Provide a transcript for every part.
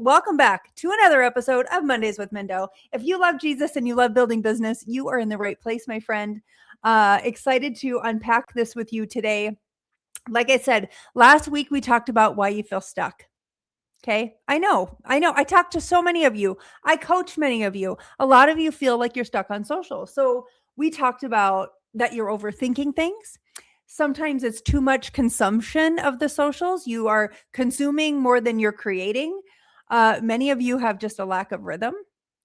Welcome back to another episode of Mondays with Mindo. If you love Jesus and you love building business, you are in the right place, my friend. Excited to unpack this with you today. Like I said, last week we talked about why you feel stuck. Okay. I know. I talked to so many of you. I coach many of you. A lot of you feel like you're stuck on social. So we talked about that you're overthinking things. Sometimes it's too much consumption of the socials. You are consuming more than you're creating. Many of you have just a lack of rhythm.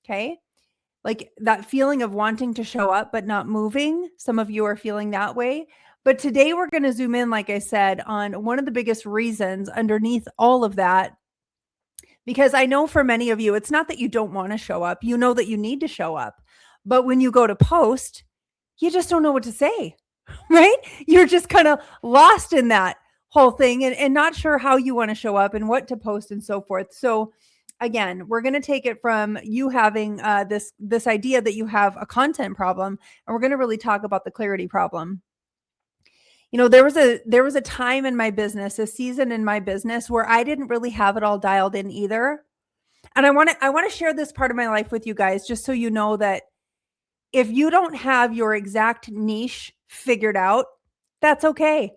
Okay. Like that feeling of wanting to show up, but not moving. Some of you are feeling that way. But today we're going to zoom in, like I said, on one of the biggest reasons underneath all of that. Because I know for many of you, it's not that you don't want to show up. You know that you need to show up. But when you go to post, you just don't know what to say, right? You're just kind of lost in that whole thing and not sure how you want to show up and what to post and so forth. So again, we're going to take it from you having this idea that you have a content problem, and we're going to really talk about the clarity problem. You know, there was a time in my business, a season in my business where I didn't really have it all dialed in either. And I want to share this part of my life with you guys, just so you know that if you don't have your exact niche figured out, that's okay.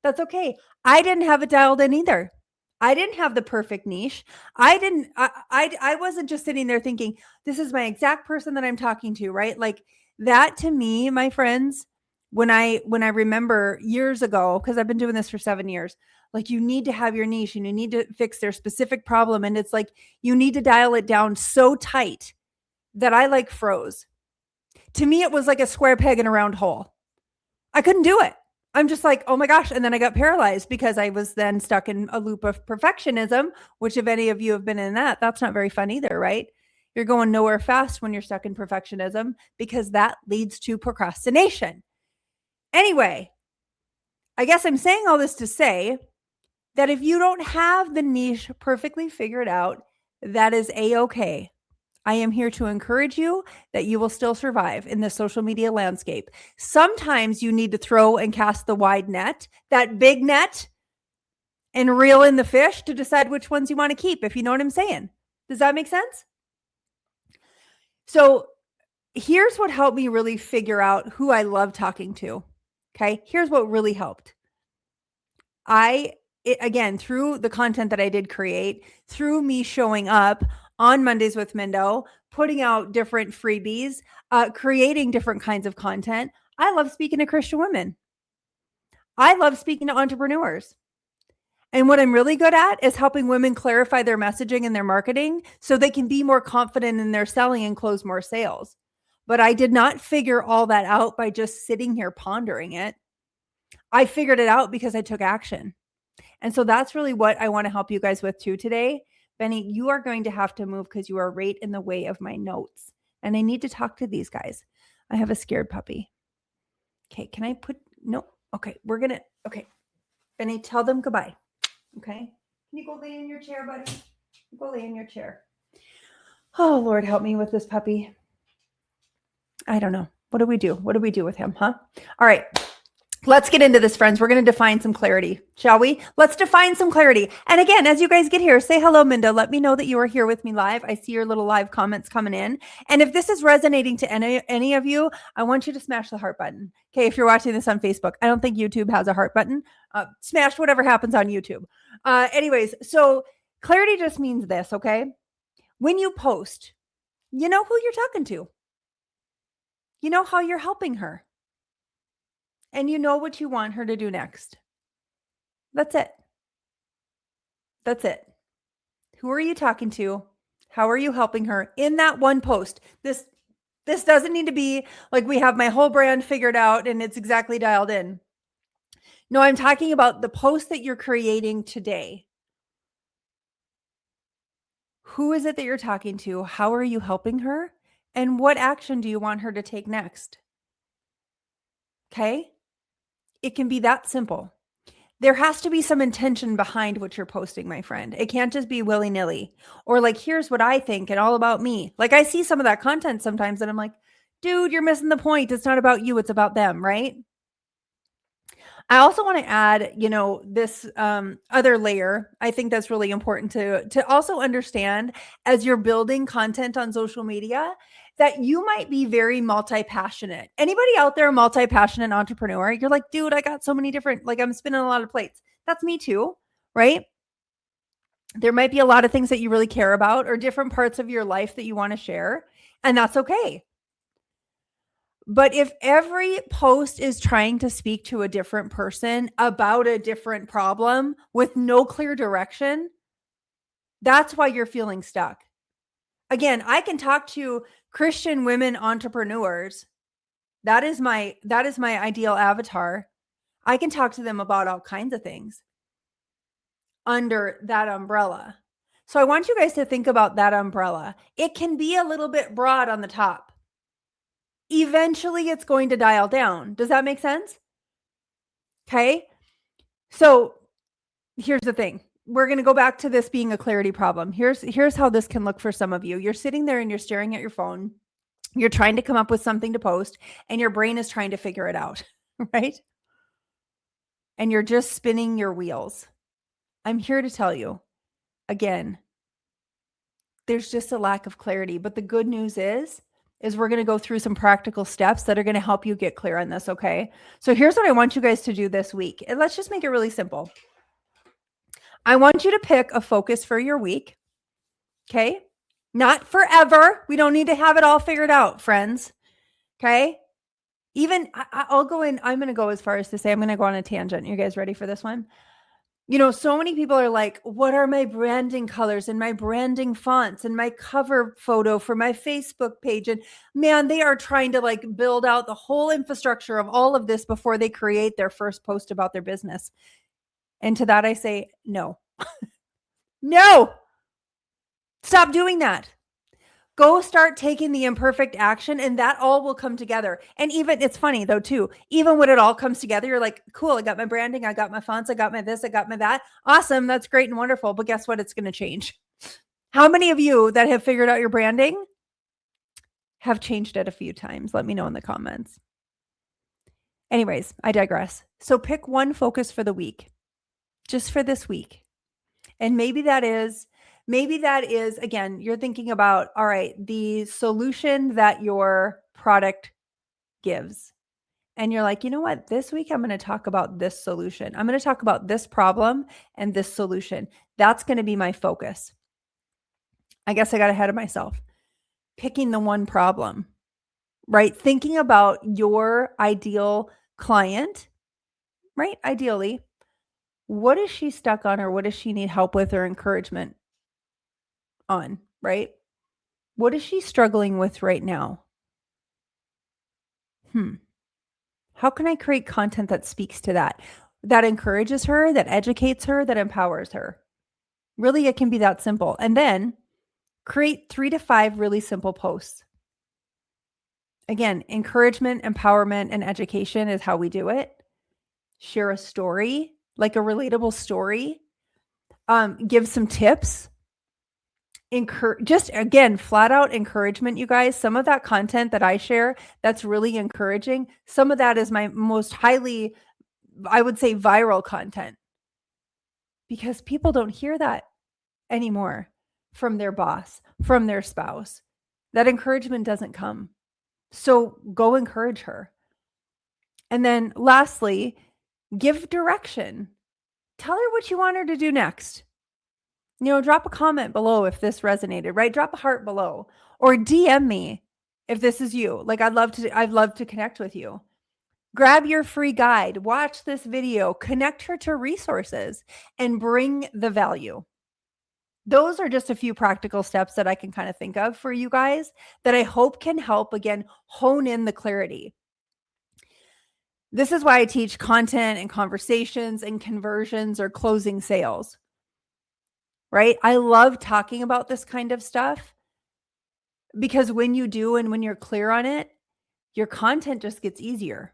That's okay. I didn't have it dialed in either. I didn't have the perfect niche. I wasn't just sitting there thinking, this is my exact person that I'm talking to, right? Like that to me, my friends, when I remember years ago, because I've been doing this for 7 years, like you need to have your niche and you need to fix their specific problem. And it's like, you need to dial it down so tight that I like froze. To me, it was like a square peg in a round hole. I couldn't do it. I'm just like, oh my gosh. And then I got paralyzed because I was then stuck in a loop of perfectionism, which if any of you have been in that, that's not very fun either, right? You're going nowhere fast when you're stuck in perfectionism because that leads to procrastination. Anyway, I guess I'm saying all this to say that if you don't have the niche perfectly figured out, that is a-okay. I am here to encourage you that you will still survive in the social media landscape. Sometimes you need to throw and cast the wide net, that big net, and reel in the fish to decide which ones you want to keep, if you know what I'm saying. Does that make sense? So here's what helped me really figure out who I love talking to. Okay, here's what really helped. Again, through the content that I did create, through me showing up on Mondays with Mindo, putting out different freebies, creating different kinds of content. I love speaking to Christian women. I love speaking to entrepreneurs. And what I'm really good at is helping women clarify their messaging and their marketing so they can be more confident in their selling and close more sales. But I did not figure all that out by just sitting here pondering it. I figured it out because I took action. And so that's really what I want to help you guys with too today. Benny, you are going to have to move because you are right in the way of my notes. And I need to talk to these guys. I have a scared puppy. Okay, can I no. Okay, okay. Benny, tell them goodbye. Okay. Can you go lay in your chair, buddy? Go lay in your chair. Oh, Lord, help me with this puppy. I don't know. What do we do? What do we do with him, huh? All right. Let's get into this, friends. We're going to define some clarity, shall we? Let's define some clarity. And again, as you guys get here, say hello, Mindo. Let me know that you are here with me live. I see your little live comments coming in. And if this is resonating to any of you, I want you to smash the heart button. Okay, if you're watching this on Facebook, I don't think YouTube has a heart button. Smash whatever happens on YouTube. Anyways, so clarity just means this, okay? When you post, you know who you're talking to. You know how you're helping her. And you know what you want her to do next. That's it. That's it. Who are you talking to? How are you helping her in that one post? This doesn't need to be like we have my whole brand figured out and it's exactly dialed in. No, I'm talking about the post that you're creating today. Who is it that you're talking to? How are you helping her? And what action do you want her to take next? Okay? It can be that simple. There has to be some intention behind what you're posting, my friend. It can't just be willy-nilly or like, here's what I think and all about me. Like I see some of that content sometimes and I'm like, dude, you're missing the point. It's not about you. It's about them, right? I also want to add, this other layer. I think that's really important to also understand as you're building content on social media that you might be very multi-passionate. Anybody out there, a multi-passionate entrepreneur? You're like, dude, I got so many different, like I'm spinning a lot of plates. That's me too, right? There might be a lot of things that you really care about or different parts of your life that you want to share, and that's okay. But if every post is trying to speak to a different person about a different problem with no clear direction, that's why you're feeling stuck. Again, I can talk to Christian women entrepreneurs. That is my ideal avatar. I can talk to them about all kinds of things under that umbrella. So I want you guys to think about that umbrella. It can be a little bit broad on the top. Eventually it's going to dial down. Does that make sense? Okay. So here's the thing. We're going to go back to this being a clarity problem. Here's how this can look for some of you. You're sitting there and you're staring at your phone. You're trying to come up with something to post and your brain is trying to figure it out, right? And you're just spinning your wheels. I'm here to tell you, again, there's just a lack of clarity. But the good news is we're going to go through some practical steps that are going to help you get clear on this, okay? So here's what I want you guys to do this week. And let's just make it really simple. I want you to pick a focus for your week, okay? Not forever. We don't need to have it all figured out, friends, okay? Even I'll go in, I'm going to go as far as to say I'm going to go on a tangent. You guys ready for this one? So many people are like, what are my branding colors and my branding fonts and my cover photo for my Facebook page? And man, they are trying to like build out the whole infrastructure of all of this before they create their first post about their business. And to that, I say, no, no, stop doing that. Go start taking the imperfect action and that all will come together. And even, it's funny though, too, even when it all comes together, you're like, cool, I got my branding, I got my fonts, I got my this, I got my that. Awesome. That's great and wonderful. But guess what? It's going to change. How many of you that have figured out your branding have changed it a few times? Let me know in the comments. Anyways, I digress. So pick one focus for the week, just for this week. And maybe that is, again, you're thinking about, all right, the solution that your product gives. And you're like, you know what? This week, I'm going to talk about this solution. I'm going to talk about this problem and this solution. That's going to be my focus. I guess I got ahead of myself. Picking the one problem, right? Thinking about your ideal client, right? Ideally, what is she stuck on or what does she need help with or encouragement on, right? What is she struggling with right now? How can I create content that speaks to that encourages her, that educates her, that empowers her? Really, it can be that simple. And then create 3 to 5 really simple posts. Again, encouragement, empowerment, and education is how we do it. Share a story, like a relatable story. Give some tips. Just again, flat out encouragement, you guys. Some of that content that I share that's really encouraging, some of that is my most highly, I would say, viral content, because people don't hear that anymore from their boss, from their spouse. That encouragement doesn't come. So go encourage her. And then lastly, give direction. Tell her what you want her to do next. Drop a comment below if this resonated, right? Drop a heart below or DM me if this is you. Like I'd love to connect with you. Grab your free guide, watch this video, connect her to resources and bring the value. Those are just a few practical steps that I can kind of think of for you guys that I hope can help, again, hone in the clarity. This is why I teach content and conversations and conversions or closing sales. Right? I love talking about this kind of stuff because when you do and when you're clear on it, your content just gets easier.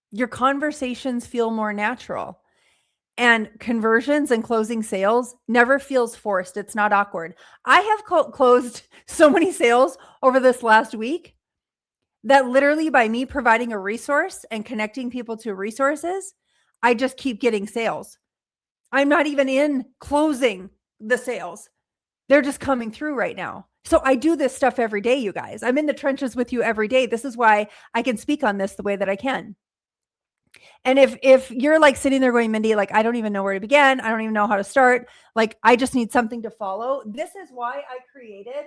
Your conversations feel more natural. And conversions and closing sales never feels forced. It's not awkward. I have closed so many sales over this last week that literally by me providing a resource and connecting people to resources, I just keep getting sales. I'm not even in closing the sales. They're just coming through right now. So I do this stuff every day, you guys. I'm in the trenches with you every day. This is why I can speak on this the way that I can. And if you're like sitting there going, Mindy, like, I don't even know where to begin. I don't even know how to start. Like, I just need something to follow. This is why I created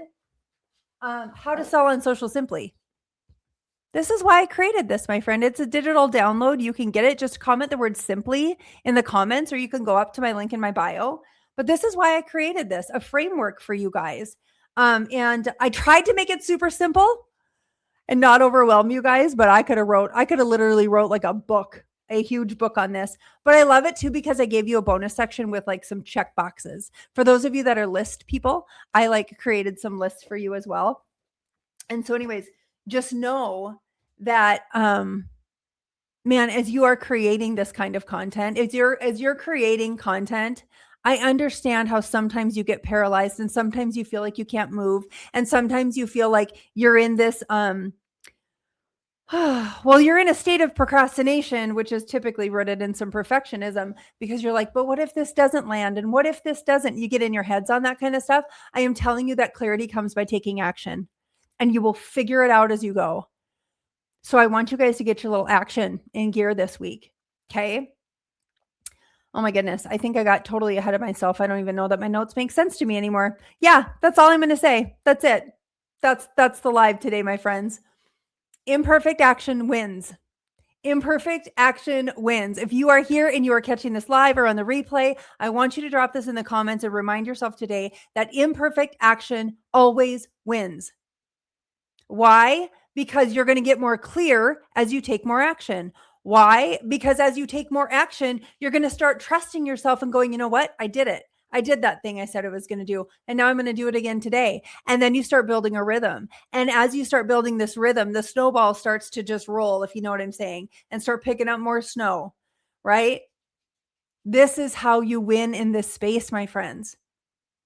How to Sell on Social Simply. This is why I created this, my friend. It's a digital download. You can get it. Just comment the word simply in the comments, or you can go up to my link in my bio. But this is why I created this, a framework for you guys. And I tried to make it super simple and not overwhelm you guys, but I could have literally wrote like a huge book on this. But I love it too, because I gave you a bonus section with like some check boxes. For those of you that are list people, I like created some lists for you as well. And so anyways, just know that, man, as you are creating this kind of content, as you're creating content, I understand how sometimes you get paralyzed, and sometimes you feel like you can't move, and sometimes you feel like you're in this, well, you're in a state of procrastination, which is typically rooted in some perfectionism, because you're like, but what if this doesn't land? And what if this doesn't? You get in your heads on that kind of stuff. I am telling you that clarity comes by taking action, and you will figure it out as you go. So I want you guys to get your little action in gear this week. Okay. Oh my goodness. I think I got totally ahead of myself. I don't even know that my notes make sense to me anymore. Yeah, that's all I'm going to say. That's it. That's the live today, my friends. Imperfect action wins. Imperfect action wins. If you are here and you are catching this live or on the replay, I want you to drop this in the comments and remind yourself today that imperfect action always wins. Why? Because you're going to get more clear as you take more action. Why? Because as you take more action, you're going to start trusting yourself and going, you know what? I did it. I did that thing I said I was going to do. And now I'm going to do it again today. And then you start building a rhythm. And as you start building this rhythm, the snowball starts to just roll, if you know what I'm saying, and start picking up more snow, right? This is how you win in this space, my friends.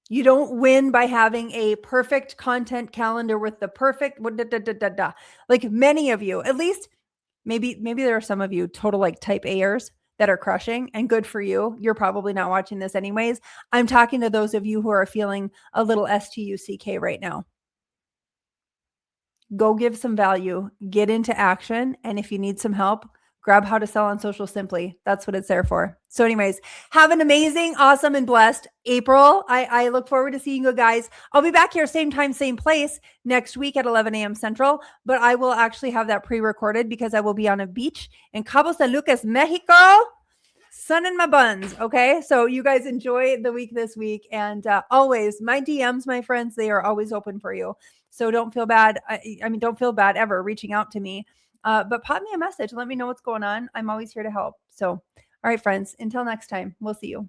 You don't win by having a perfect content calendar with the perfect like many of you, at least maybe there are some of you total like type A'ers that are crushing, and good for you. You're probably not watching this anyways. I'm talking to those of you who are feeling a little STUCK right now. Go give some value, get into action. And if you need some help, grab How to Sell on Social Simply. That's what it's there for. So anyways, have an amazing, awesome, and blessed April. I look forward to seeing you guys. I'll be back here same time, same place next week at 11 a.m. Central, but I will actually have that pre-recorded because I will be on a beach in Cabo San Lucas, Mexico. Sun in my buns. Okay. So you guys enjoy the week this week. And always my DMs, my friends, they are always open for you. So don't feel bad. I mean, don't feel bad ever reaching out to me. But pop me a message. Let me know what's going on. I'm always here to help. So, all right, friends, until next time, we'll see you.